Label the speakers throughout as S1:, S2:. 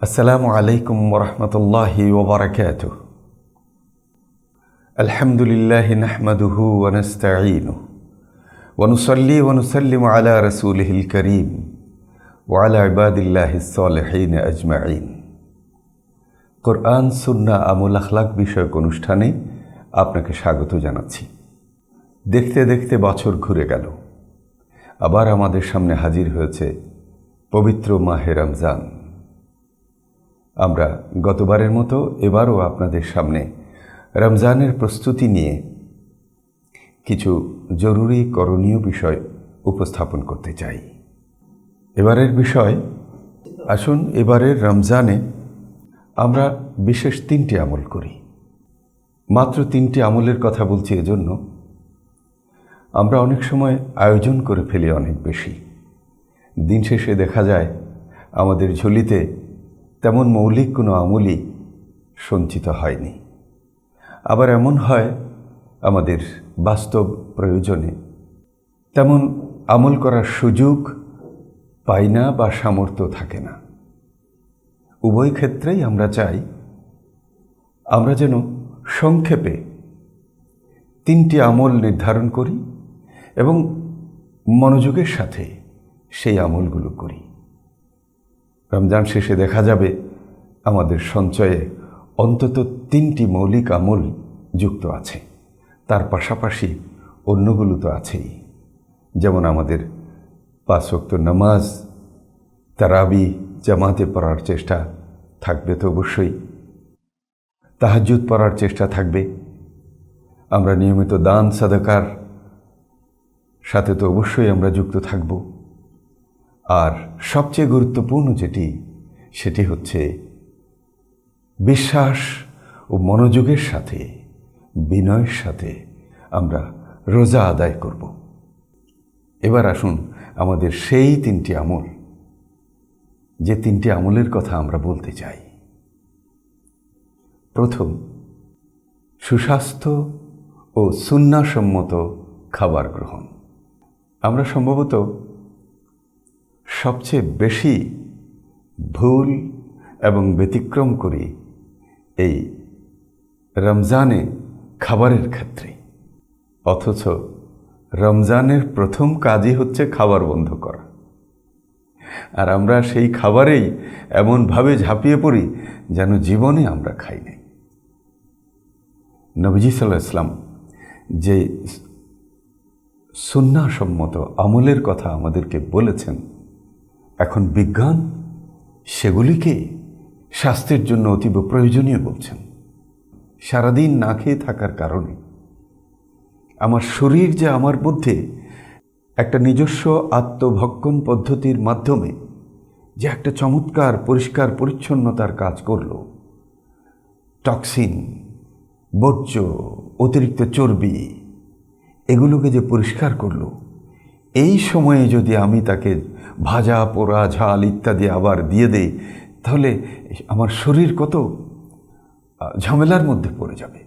S1: আসসালামু আলাইকুম ওরহমতুল্লাহি ওবরাকাতুহ। আলহামদুলিল্লাহি নাহমাদুহু ওয়া নাস্তাঈনুহু ওয়া নুসাল্লি ওয়া নুসাল্লিমু আলা রাসূলিহিল কারীম ওয়া আলা ইবাদিল্লাহিস সালিহিন আজমাঈন। কোরআন সুন্নাহ আমল আখলাক বিষয়ক অনুষ্ঠানে আপনাকে স্বাগত জানাচ্ছি। দেখতে দেখতে বছর ঘুরে গেল, আবার আমাদের সামনে হাজির হয়েছে পবিত্র মাহে রমজান। আমরা গতবারের মতো এবারও আপনাদের সামনে রমজানের প্রস্তুতি নিয়ে কিছু জরুরি করণীয় বিষয় উপস্থাপন করতে চাই। এবারের বিষয়, আসুন এবারের রমজানে আমরা বিশেষ 3টি আমল করি। মাত্র 3টি আমলের কথা বলছি এজন্য, আমরা অনেক সময় আয়োজন করে ফেলি অনেক বেশি। দিন শেষে দেখা যায় আমাদের ঝুলিতে তেমন মৌলিক কোনো আমলই সঞ্চিত হয়নি। আবার এমন হয় আমাদের বাস্তব প্রয়োজনে তেমন আমল করার সুযোগ পাই না বা সামর্থ্য থাকে না। উভয় ক্ষেত্রেই আমরা চাই আমরা যেন সংক্ষেপে 3টি আমল নির্ধারণ করি এবং মনোযোগের সাথে সেই আমলগুলো করি। রমজান শেষে দেখা যাবে আমাদের সঞ্চয়ে অন্তত 3টি মৌলিক আমল যুক্ত আছে। তার পাশাপাশি অন্যগুলো তো আছেই, যেমন আমাদের 5 ওয়াক্ত নামাজ, তারাবি জামাতে পড়ার চেষ্টা থাকবে তো অবশ্যই, তাহাজ্জুদ পড়ার চেষ্টা থাকবে, আমরা নিয়মিত দান সাদাকার সাথে তো অবশ্যই আমরা যুক্ত থাকব। আর সবচেয়ে গুরুত্বপূর্ণ সেটি হচ্ছে বিশ্বাস ও মনোযোগের সাথে, বিনয়ের সাথে আমরা রোজা আদায় করব। এবার আসুন আমাদের সেই 3টি আমল, যে 3টি আমলের কথা আমরা বলতে চাই। প্রথম, সুস্বাস্থ্য ও সুন্নাহসম্মত খাবার গ্রহণ। আমরা সম্ভবত সবচেয়ে বেশি ভুল এবং ব্যতিক্রম করি এই রমজানে খাবারের ক্ষেত্রে, অথচ রমজানের প্রথম কাজই হচ্ছে খাবার বন্ধ করা। আর আমরা সেই খাবারেই এমনভাবে ঝাঁপিয়ে পড়ি যেন জীবনে আমরা খাই নাই। নবীজি সাল্লাল্লাহু আলাইহি ওয়াসাল্লাম যে সুন্নাহসম্মত আমলের কথা আমাদেরকে বলেছেন, এখন বিজ্ঞান সেগুলিকে স্বাস্থ্যের জন্য অতীব প্রয়োজনীয় বলছেন। সারাদিন না খেয়ে থাকার কারণে আমার শরীর যে আমার মধ্যে একটা নিজস্ব আত্মভক্ষণ পদ্ধতির মাধ্যমে যে একটা চমৎকার পরিষ্কার পরিচ্ছন্নতার কাজ করল, টক্সিন, বর্জ্য, অতিরিক্ত চর্বি এগুলোকে যে পরিষ্কার করলো, এই সময়ে যদি আমি তাকে ভাজা পোড়া ঝাল ইত্যাদি আবার দিয়ে দেই, তাহলে আমার শরীর কত ঝামেলার মধ্যে পড়ে যাবে।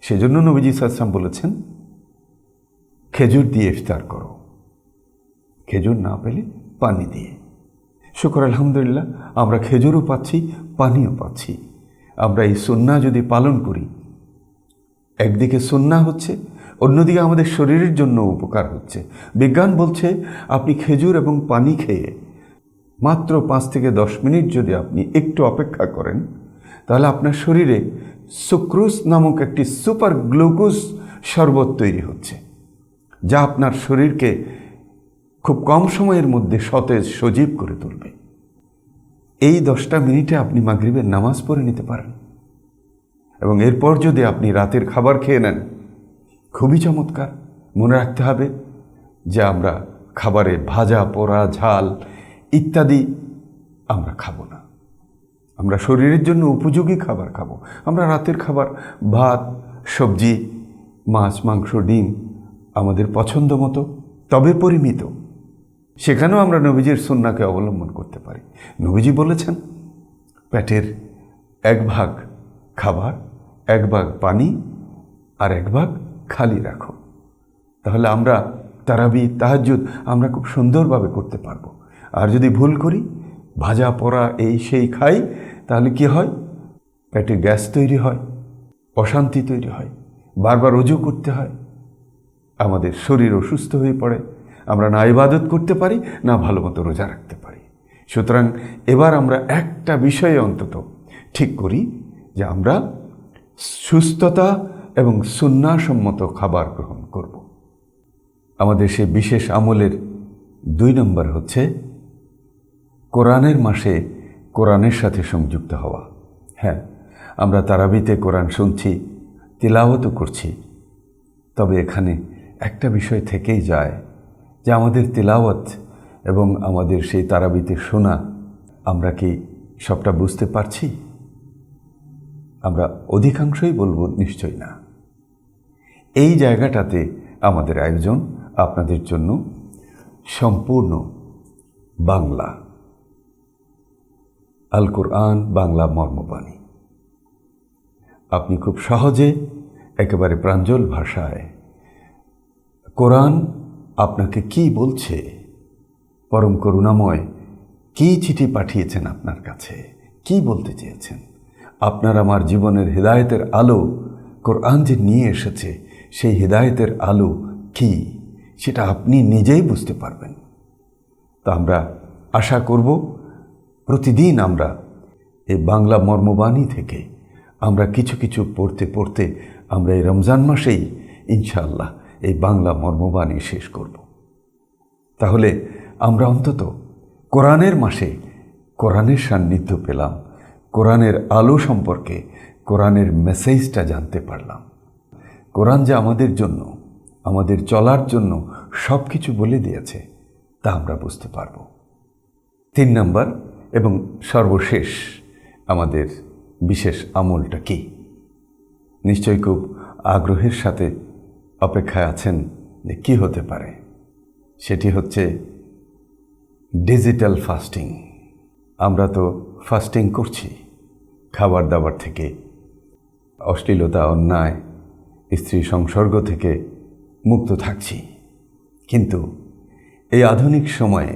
S1: সেজন্য নবীজি সাল্লাল্লাহু আলাইহি ওয়াসাল্লাম বলেছেন, খেজুর দিয়ে ইফতার করো, খেজুর না পেলে পানি দিয়ে। শুকর আলহামদুলিল্লাহ, আমরা খেজুরও পাচ্ছি, পানিও পাচ্ছি। আমরা এই সুন্নাহ যদি পালন করি, একদিকে সুন্নাহ হচ্ছে, অন্যদিকে আমাদের শরীরের জন্য উপকার হচ্ছে। বিজ্ঞান বলছে আপনি খেজুর এবং পানি খেয়ে মাত্র 5 থেকে 10 মিনিট যদি আপনি একটু অপেক্ষা করেন, তাহলে আপনার শরীরে সুক্রোজ নামক একটি সুপার গ্লুকোজ শরবত তৈরি হচ্ছে, যা আপনার শরীরকে খুব কম সময়ের মধ্যে সতেজ সজীব করে তুলবে। এই 10টা মিনিটে আপনি মাগরিবের নামাজ পড়ে নিতে পারেন এবং এরপর যদি আপনি রাতের খাবার খেয়ে নেন, খুবই চমৎকার। মনে রাখতে হবে যে আমরা খাবারে ভাজা পোড়া ঝাল ইত্যাদি আমরা খাবো না, আমরা শরীরের জন্য উপযোগী খাবার খাবো। আমরা রাতের খাবার ভাত, সবজি, মাছ, মাংস, ডিম আমাদের পছন্দ মতো, তবে পরিমিত। সেখানেও আমরা নবীজির সুন্নাহকে অবলম্বন করতে পারি। নবীজি বলেছেন, পেটের 1 ভাগ খাবার, 1 ভাগ পানি আর 1 ভাগ খালি রাখো। তাহলে আমরা তারাবি তাহাজ্জুদ আমরা খুব সুন্দরভাবে করতে পারবো। আর যদি ভুল করি, ভাজা পোড়া এই সেই খাই, তাহলে কি হয়? পেটে গ্যাস তৈরি হয়, অশান্তি তৈরি হয়, বারবার অজু করতে হয়, আমাদের শরীর অসুস্থ হয়ে পড়ে, আমরা না ইবাদত করতে পারি, না ভালো মতো রোজা রাখতে পারি। সুতরাং এবার আমরা একটা বিষয়ে অন্তত ঠিক করি যে আমরা সুস্থতা এবং সুন্নাহসম্মত খাবার গ্রহণ করব। আমাদের সেই বিশেষ আমলের 2 নম্বর হচ্ছে কোরআনের মাসে কোরআনের সাথে সংযুক্ত হওয়া। হ্যাঁ, আমরা তারাবিতে কোরআন শুনছি, তিলাওয়াতও করছি, তবে এখানে একটা বিষয় থেকেই যায় যে আমাদের তিলাওয়াত এবং আমাদের সেই তারাবিতে শোনা, আমরা কি সবটা বুঝতে পারছি? আমরা অধিকাংশই বলবো নিশ্চয় না। এই জায়গাটাতে আমাদের আয়োজন আপনাদের জন্য সম্পূর্ণ বাংলা, আল কোরআন বাংলা মর্মবাণী। আপনি খুব সহজে একেবারে প্রাঞ্জল ভাষায় কোরআন আপনাকে কি বলছে, পরম করুণাময় কি চিঠি পাঠিয়েছেন আপনার কাছে, কি বলতে চেয়েছেন, আপনার আমার জীবনের হেদায়েতের আলো কোরআন যে নিয়ে এসেছে, সেই হেদায়েতের আলো কি সেটা আপনি নিজেই বুঝতে পারবেন। তা আমরা আশা করব প্রতিদিন আমরা এই বাংলা মর্মবাণী থেকে আমরা কিছু কিছু পড়তে পড়তে আমরা এই রমজান মাসেই ইনশাআল্লাহ এই বাংলা মর্মবাণী শেষ করব। তাহলে আমরা অন্তত কোরআনের মাসে কোরআনের সান্নিধ্য পেলাম, কোরআনের আলো সম্পর্কে কোরআনের মেসেজটা জানতে পারলাম। কোরআন যে আমাদের জন্য, আমাদের চলার জন্য সব কিছু বলে দিয়েছে তা আমরা বুঝতে পারব। 3 নম্বর এবং সর্বশেষ আমাদের বিশেষ আমলটা কি? নিশ্চয়ই খুব আগ্রহের সাথে অপেক্ষায় আছেন যে কী হতে পারে। সেটি হচ্ছে ডিজিটাল ফাস্টিং। আমরা তো ফাস্টিং করছি, খাবার দাবার থেকে, অশ্লীলতা, অন্যায়, স্ত্রী সংসর্গ থেকে মুক্ত থাকছি। কিন্তু এই আধুনিক সময়ে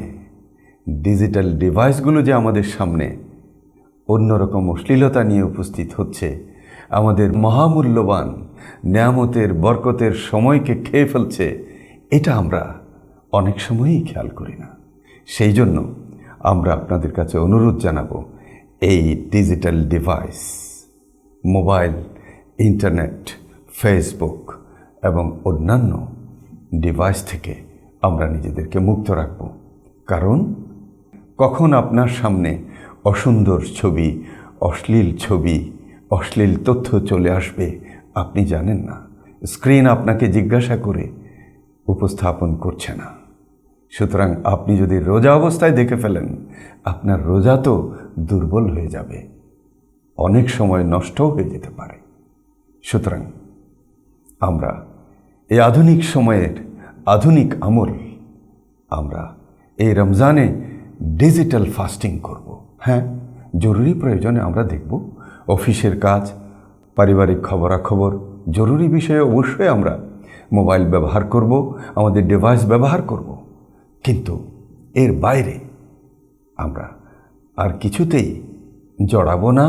S1: ডিজিটাল ডিভাইসগুলো যে আমাদের সামনে অন্যরকম অশ্লীলতা নিয়ে উপস্থিত হচ্ছে, আমাদের মহামূল্যবান নেয়ামতের বরকতের সময়কে খেয়ে ফেলছে, এটা আমরা অনেক সময়ই খেয়াল করি না। সেই জন্য আমরা আপনাদের কাছে অনুরোধ জানাবো, এই digital device, mobile, internet, Facebook এবং অন্যান্য ডিভাইস থেকে আমরা নিজেদেরকে মুক্ত রাখব। কারণ কখন আপনার সামনে অসুন্দর ছবি, অশ্লীল ছবি, অশ্লীল তথ্য চলে আসবে আপনি জানেন না। স্ক্রিন আপনাকে জিজ্ঞাসা করে উপস্থাপন করছে না। সুতরাং আপনি যদি রোজা অবস্থায় দেখে ফেলেন, আপনার রোজা তো দুর্বল হয়ে যাবে, অনেক সময় নষ্টও হয়ে যেতে পারে। সুতরাং আমরা এই আধুনিক সময়ের আধুনিক আমল, আমরা এই রমজানে ডিজিটাল ফাস্টিং করব। হ্যাঁ, জরুরি প্রয়োজনে আমরা দেখব, অফিসের কাজ, পারিবারিক খবরাখবর, জরুরি বিষয়ে অবশ্যই আমরা মোবাইল ব্যবহার করব, আমাদের ডিভাইস ব্যবহার করব। কিন্তু এর বাইরে আমরা আর কিছুতেই জড়াবো না,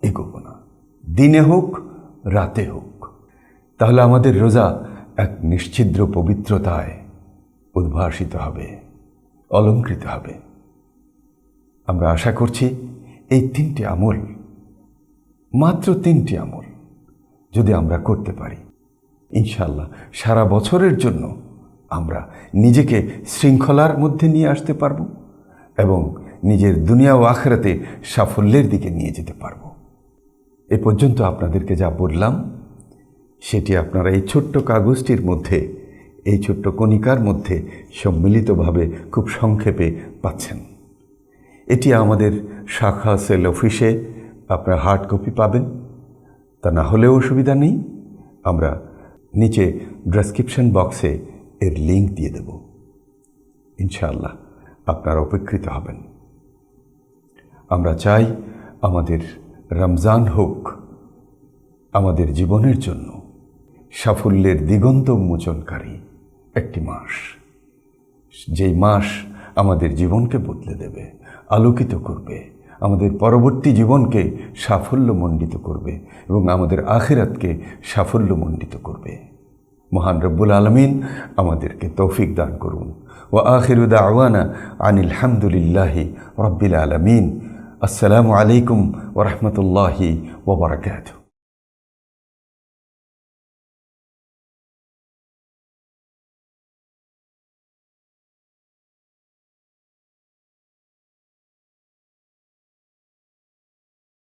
S1: এগোবো না, দিনে হোক রাতে হোক। তাহলে আমাদের রোজা এক নিশ্ছিদ্র পবিত্রতায় উদ্ভাসিত হবে, অলঙ্কৃত হবে। আমরা আশা করছি এই 3টি আমল, মাত্র 3টি আমল যদি আমরা করতে পারি, ইনশাআল্লাহ সারা বছরের জন্য আমরা নিজেকে শৃঙ্খলার মধ্যে নিয়ে আসতে পারব এবং নিজের দুনিয়া ও আখিরাতে সাফল্যের দিকে নিয়ে যেতে পারব। এ পর্যন্ত আপনাদেরকে যা বললাম সেটি আপনারা এই ছোট্ট কাগজটির মধ্যে, এই ছোট্ট কণিকার মধ্যে সম্মিলিতভাবে খুব সংক্ষেপে পাচ্ছেন। এটি আমাদের শাখা সেল অফিসে আপনারা হার্ড কপি পাবেন, তা না হলেও অসুবিধা নেই, আমরা নিচে ডেসক্রিপশন বক্সে এর লিঙ্ক দিয়ে দেব। ইনশাআল্লাহ আপনারা উপকৃত হবেন। আমরা চাই আমাদের রমজান হোক আমাদের জীবনের জন্য সাফল্যের দিগন্ত উন্মোচনকারী একটি মাস, যেই মাস আমাদের জীবনকে বদলে দেবে, আলোকিত করবে, আমাদের পরবর্তী জীবনকে সাফল্যমণ্ডিত করবে এবং আমাদের আখিরাতকে সাফল্যমণ্ডিত করবে। মহান রব্বুল আলামিন আমাদেরকে তৌফিক দান করুন। ওয়া আখিরু দাওয়ানা আনিল হামদুলিল্লাহি রাব্বিল আলামিন। আসসালামু আলাইকুম ওয়া রাহমাতুল্লাহি ওয়া বারাকাতুহু।